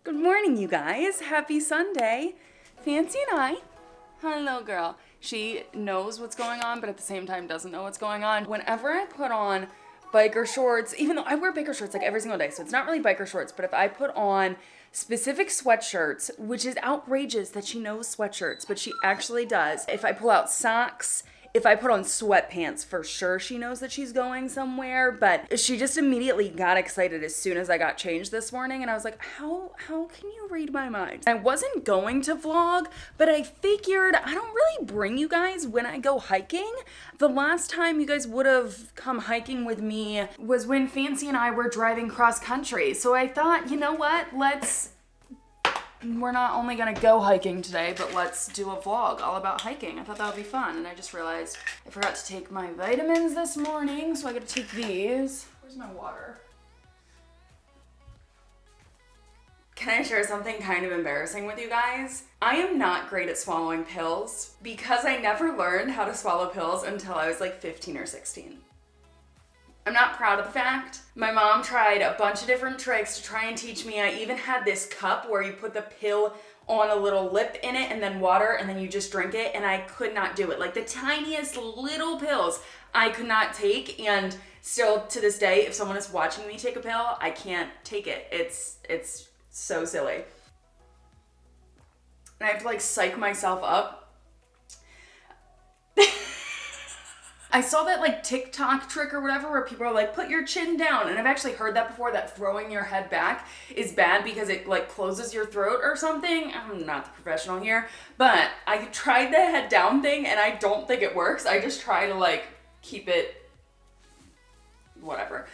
Good morning, you guys. Happy Sunday. Fancy and I, hello girl. She knows what's going on, but at the same time doesn't know what's going on. Whenever I put on biker shorts, even though I wear biker shorts like every single day, so it's not really biker shorts, but if I put on specific sweatshirts, which is outrageous that she knows sweatshirts, but she actually does. If I pull out socks, if I put on sweatpants, for sure she knows that she's going somewhere, but she just immediately got excited as soon as I got changed this morning, and I was like, how can you read my mind? I wasn't going to vlog, but I figured I don't really bring you guys when I go hiking. The last time you guys would have come hiking with me was when Fancy and I were driving cross country, so I thought, you know what, we're not only gonna go hiking today, but let's do a vlog all about hiking. I thought that would be fun, and I just realized I forgot to take my vitamins this morning, so I gotta take these. Where's my water? Can I share something kind of embarrassing with you guys? I am not great at swallowing pills because I never learned how to swallow pills until I was like 15 or 16. I'm not proud of the fact. My mom tried a bunch of different tricks to try and teach me. I even had this cup where you put the pill on a little lip in it and then water and then you just drink it, and I could not do it. Like the tiniest little pills I could not take, and still to this day, if someone is watching me take a pill, I can't take it. It's so silly. And I have to like psych myself up. I saw that like TikTok trick or whatever where people are like, put your chin down. And I've actually heard that before, that throwing your head back is bad because it like closes your throat or something. I'm not the professional here, but I tried the head down thing and I don't think it works. I just try to like keep it whatever.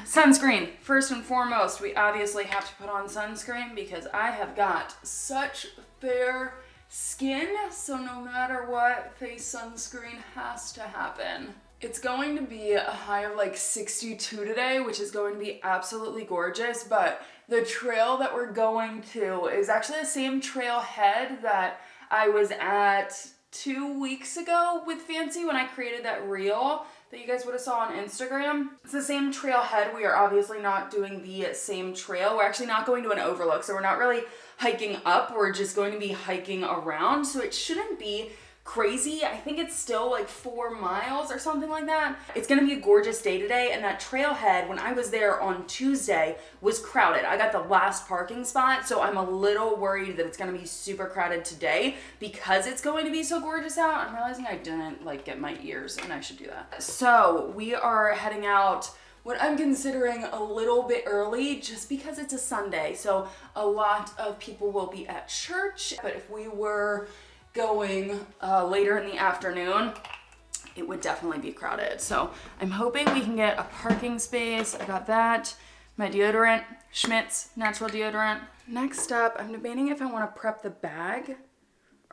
Sunscreen. First and foremost, we obviously have to put on sunscreen because I have got such fair skin, so no matter what, face sunscreen has to happen. It's going to be a high of like 62 today, which is going to be absolutely gorgeous, but the trail that we're going to is actually the same trailhead that I was at 2 weeks ago with Fancy when I created that reel that you guys would have saw on Instagram. It's the same trailhead. We are obviously not doing the same trail. We're actually not going to an overlook, so we're not really hiking up. We're just going to be hiking around, so it shouldn't be crazy. I think it's still like 4 miles or something like that. It's gonna be a gorgeous day today, and that trailhead, when I was there on Tuesday, was crowded. I got the last parking spot, so I'm a little worried that it's gonna be super crowded today because it's going to be so gorgeous out. I'm realizing I didn't like get my ears, and I should do that. So we are heading out what I'm considering a little bit early just because it's a Sunday. So a lot of people will be at church, but if we were going later in the afternoon, it would definitely be crowded. So I'm hoping we can get a parking space. I got that, my deodorant, Schmidt's natural deodorant. Next up, I'm debating if I want to prep the bag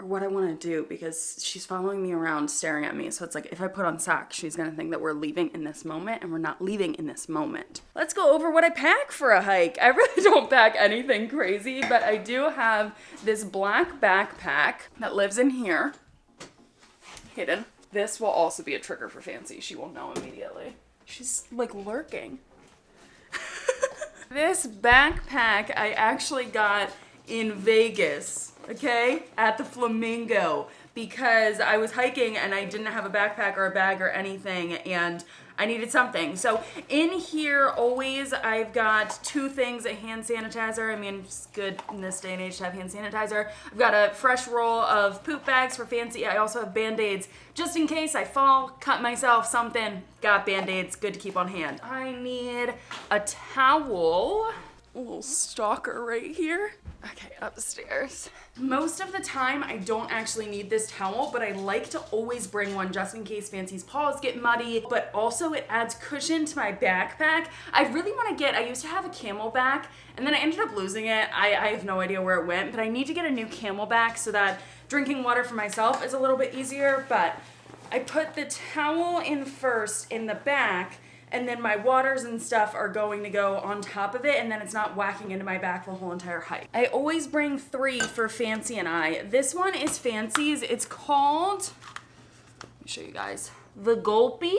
or what I want to do because she's following me around staring at me. So it's like if I put on socks, she's going to think that we're leaving in this moment, and we're not leaving in this moment. Let's go over what I pack for a hike. I really don't pack anything crazy, but I do have this black backpack that lives in here, hidden. This will also be a trigger for Fancy. She will know immediately. She's like lurking. This backpack I actually got in Vegas, okay, at the Flamingo, because I was hiking and I didn't have a backpack or a bag or anything, and I needed something. So in here always I've got 2 things, a hand sanitizer. I mean, it's good in this day and age to have hand sanitizer. I've got a fresh roll of poop bags for Fancy. I also have Band-Aids just in case I fall, cut myself, something. Got Band-Aids, good to keep on hand. I need a towel. A little stalker right here. Okay, upstairs. Most of the time, I don't actually need this towel, but I like to always bring one just in case Fancy's paws get muddy, but also it adds cushion to my backpack. I really want to I used to have a Camelback, and then I ended up losing it. I have no idea where it went, but I need to get a new Camelback so that drinking water for myself is a little bit easier, but I put the towel in first in the back, and then my waters and stuff are going to go on top of it, and then it's not whacking into my back the whole entire hike. I always bring 3 for Fancy and I. This one is Fancy's. It's called, let me show you guys, the Gulpy.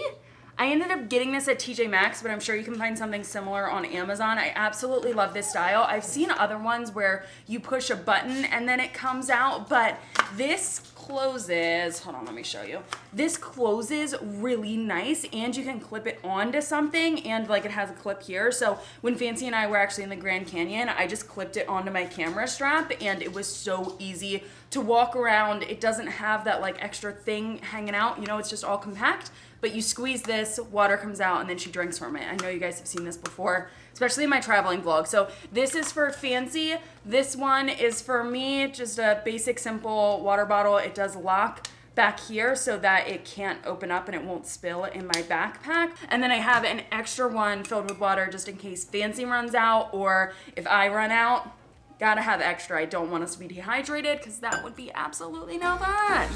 I ended up getting this at TJ Maxx, but I'm sure you can find something similar on Amazon. I absolutely love this style. I've seen other ones where you push a button and then it comes out, but this closes, hold on, let me show you. This closes really nice, and you can clip it onto something, and like it has a clip here. So when Fancy and I were actually in the Grand Canyon, I just clipped it onto my camera strap, and it was so easy to walk around. It doesn't have that like extra thing hanging out, you know, it's just all compact. But you squeeze this, water comes out, and then she drinks from it. I know you guys have seen this before, especially in my traveling vlog. So this is for Fancy. This one is for me, just a basic, simple water bottle. It does lock back here so that it can't open up and it won't spill in my backpack. And then I have an extra one filled with water just in case Fancy runs out, or if I run out, gotta have extra. I don't want us to be dehydrated because that would be absolutely no fun.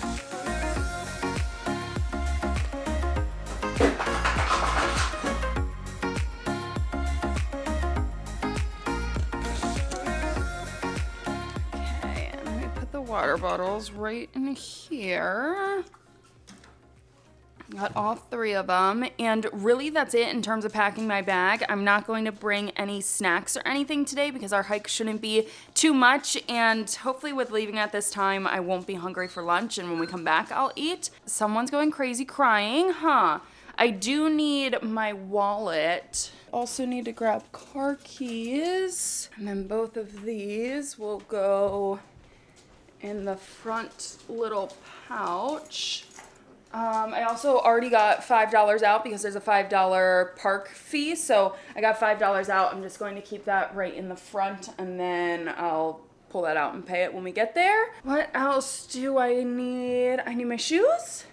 Water bottles right in here. Got all 3 of them, and really that's it in terms of packing my bag. I'm not going to bring any snacks or anything today because our hike shouldn't be too much, and hopefully with leaving at this time I won't be hungry for lunch, and when we come back I'll eat. Someone's going crazy crying, huh? I do need my wallet. Also need to grab car keys, and then both of these will go in the front little pouch. I also already got $5 out because there's a $5 park fee. So I got $5 out. I'm just going to keep that right in the front, and then I'll pull that out and pay it when we get there. What else do I need? I need my shoes.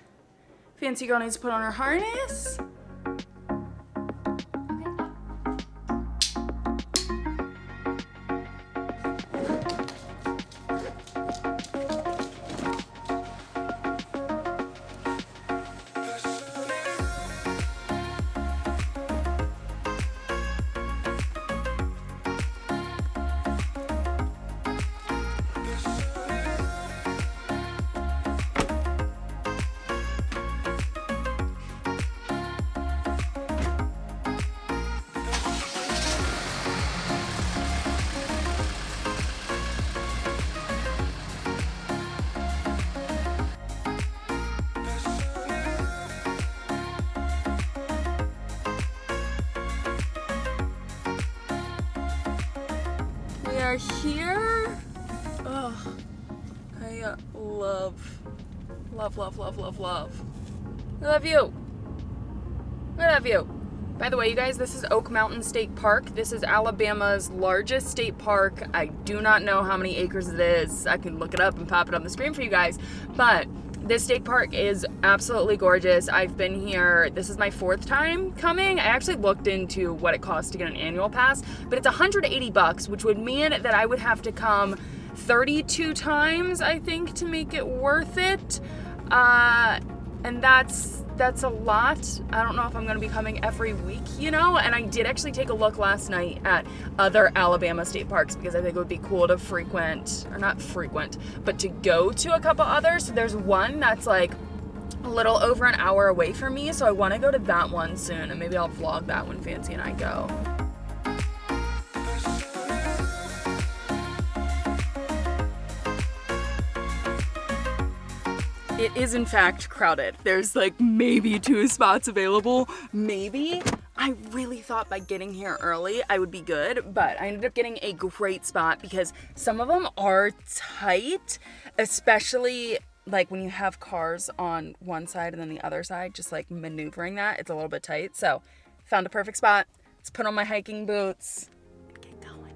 Fancy girl needs to put on her harness. Are here. Oh, I love you. I love you. By the way, you guys, this is Oak Mountain State Park. This is Alabama's largest state park. I do not know how many acres it is. I can look it up and pop it on the screen for you guys, but this state park is absolutely gorgeous. I've been here, this is my 4th time coming. I actually looked into what it costs to get an annual pass, but it's $180, which would mean that I would have to come 32 times, I think, to make it worth it. And that's a lot. I don't know if I'm gonna be coming every week, you know? And I did actually take a look last night at other Alabama state parks because I think it would be cool to frequent, or not frequent, but to go to a couple others. So there's one that's like a little over an hour away from me, so I wanna go to that one soon, and maybe I'll vlog that when Fancy and I go. It is in fact crowded. There's like maybe 2 spots available, maybe. I really thought by getting here early I would be good, but I ended up getting a great spot because some of them are tight, especially like when you have cars on one side and then the other side, just like maneuvering that, it's a little bit tight. So found a perfect spot. Let's put on my hiking boots and get going.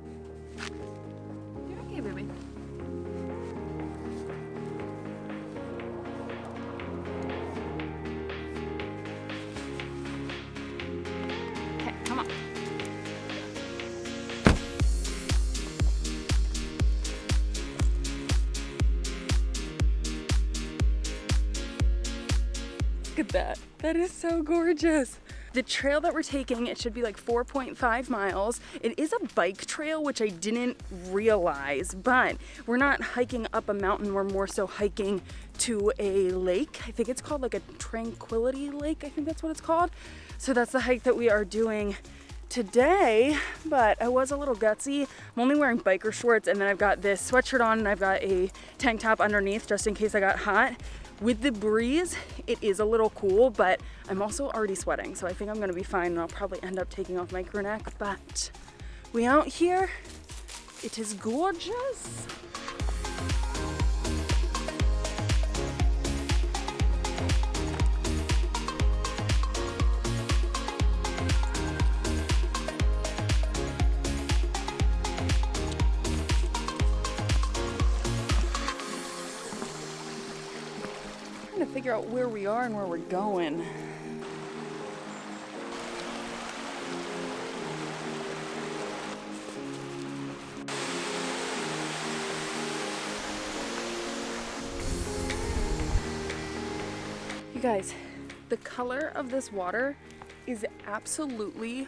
You're okay, baby. Come on. Look at that. That is so gorgeous. The trail that we're taking, it should be like 4.5 miles. It is a bike trail, which I didn't realize, but we're not hiking up a mountain. We're more so hiking to a lake. I think it's called like a Tranquility Lake. I think that's what it's called. So that's the hike that we are doing today, but I was a little gutsy. I'm only wearing biker shorts, and then I've got this sweatshirt on, and I've got a tank top underneath just in case I got hot. With the breeze, it is a little cool, but I'm also already sweating, so I think I'm gonna be fine, and I'll probably end up taking off my crew neck, but we out here. It is gorgeous. Trying to figure out where we are and where we're going. You guys, the color of this water is absolutely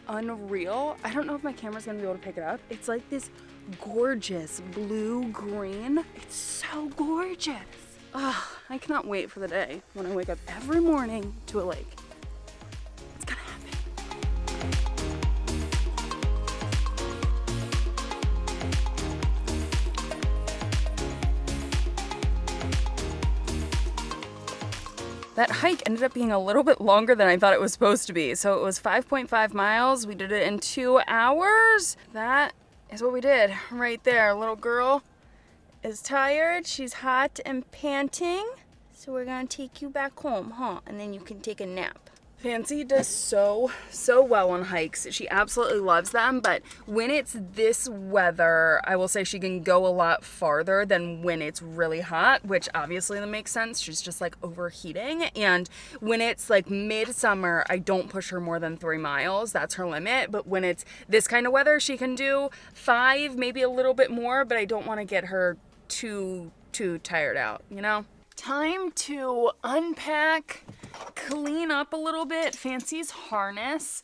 unreal. I don't know if my camera's gonna be able to pick it up. It's like this gorgeous blue-green. It's so gorgeous. Oh, I cannot wait for the day when I wake up every morning to a lake. It's gonna happen. That hike ended up being a little bit longer than I thought it was supposed to be. So it was 5.5 miles. We did it in 2 hours. That is what we did right there. Little girl is tired. She's hot and panting. So we're gonna take you back home, huh? And then you can take a nap. Fancy does so well on hikes. She absolutely loves them, but when it's this weather, I will say she can go a lot farther than when it's really hot, which obviously that makes sense. She's just like overheating. And when it's like midsummer, I don't push her more than 3 miles. That's her limit. But when it's this kind of weather, she can do 5, maybe a little bit more, but I don't want to get her too tired out, you know? Time to unpack, clean up a little bit. Fancy's harness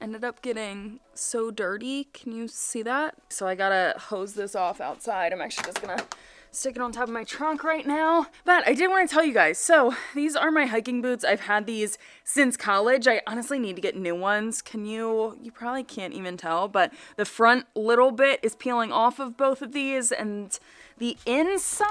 ended up getting so dirty. Can you see that? So I gotta hose this off outside. I'm actually just gonna stick it on top of my trunk right now. But I did want to tell you guys, so these are my hiking boots. I've had these since college. I honestly need to get new ones. You probably can't even tell, but the front little bit is peeling off of both of these, and the inside,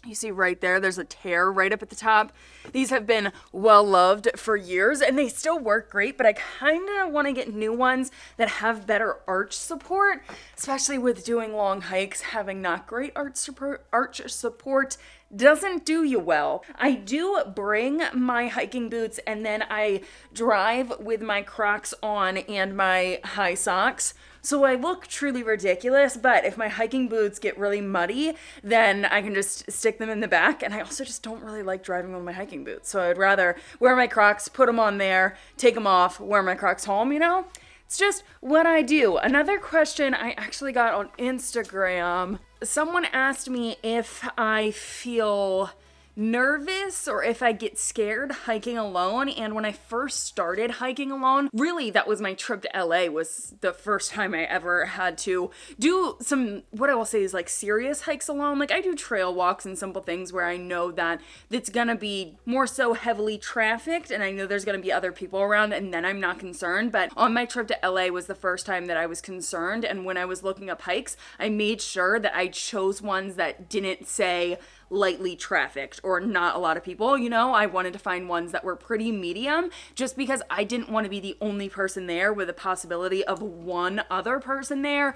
you see right there, there's a tear right up at the top. These have been well loved for years and they still work great, but I kind of want to get new ones that have better arch support, especially with doing long hikes. Having not great arch support doesn't do you well. I do bring my hiking boots and then I drive with my Crocs on and my high socks. So I look truly ridiculous, but if my hiking boots get really muddy, then I can just stick them in the back. And I also just don't really like driving with my hiking boots. So I'd rather wear my Crocs, put them on there, take them off, wear my Crocs home, you know? It's just what I do. Another question I actually got on Instagram. Someone asked me if I feel nervous or if I get scared hiking alone. And when I first started hiking alone, really that was my trip to LA, was the first time I ever had to do some, what I will say is like serious hikes alone. Like I do trail walks and simple things where I know that it's gonna be more so heavily trafficked and I know there's gonna be other people around and then I'm not concerned. But on my trip to LA was the first time that I was concerned, and when I was looking up hikes, I made sure that I chose ones that didn't say lightly trafficked or not a lot of people, you know. I wanted to find ones that were pretty medium just because I didn't want to be the only person there with a possibility of one other person there.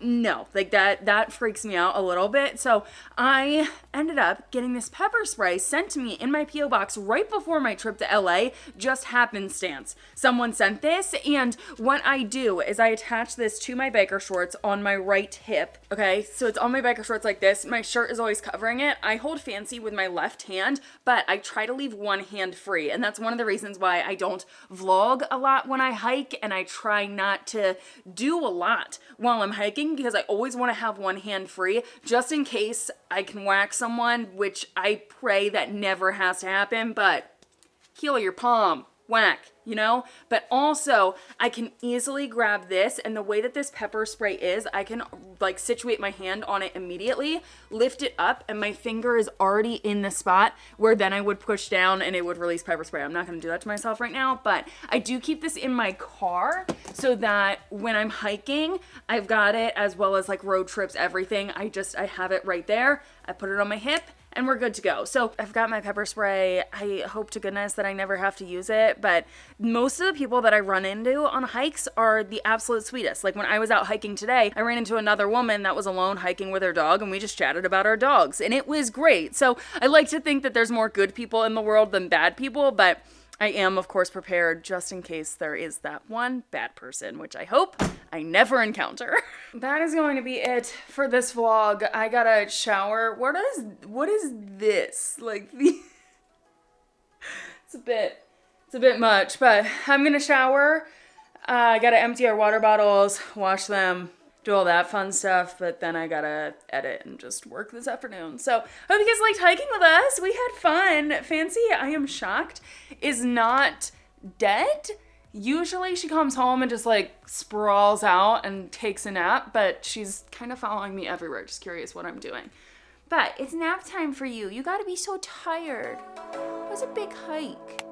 No, like that freaks me out a little bit. So I ended up getting this pepper spray sent to me in my P.O. box right before my trip to LA, just happenstance. Someone sent this, and what I do is I attach this to my biker shorts on my right hip. Okay, so it's on my biker shorts like this. My shirt is always covering it. I hold Fancy with my left hand, but I try to leave one hand free, and that's one of the reasons why I don't vlog a lot when I hike, and I try not to do a lot while I'm hiking, because I always want to have one hand free just in case I can whack someone, which I pray that never has to happen, but heal your palm. whack, you know? But also, I can easily grab this, and the way that this pepper spray is, I can like situate my hand on it immediately, lift it up, and my finger is already in the spot where then I would push down and it would release pepper spray. I'm not gonna do that to myself right now, but I do keep this in my car so that when I'm hiking, I've got it, as well as like road trips, everything. I have it right there. I put it on my hip, and we're good to go. So I've got my pepper spray. I hope to goodness that I never have to use it, but most of the people that I run into on hikes are the absolute sweetest. Like when I was out hiking today, I ran into another woman that was alone hiking with her dog, and we just chatted about our dogs, and it was great. So I like to think that there's more good people in the world than bad people, but I am, of course, prepared just in case there is that one bad person, which I hope I never encounter. That is going to be it for this vlog. I gotta shower. What is this? Like, it's a bit much, but I'm gonna shower. I gotta empty our water bottles, wash them, do all that fun stuff, but then I gotta edit and just work this afternoon. So, hope you guys liked hiking with us. We had fun. Fancy, I am shocked, is not dead. Usually she comes home and just like sprawls out and takes a nap, but she's kind of following me everywhere, just curious what I'm doing. But it's nap time for you. You gotta be so tired. It was a big hike.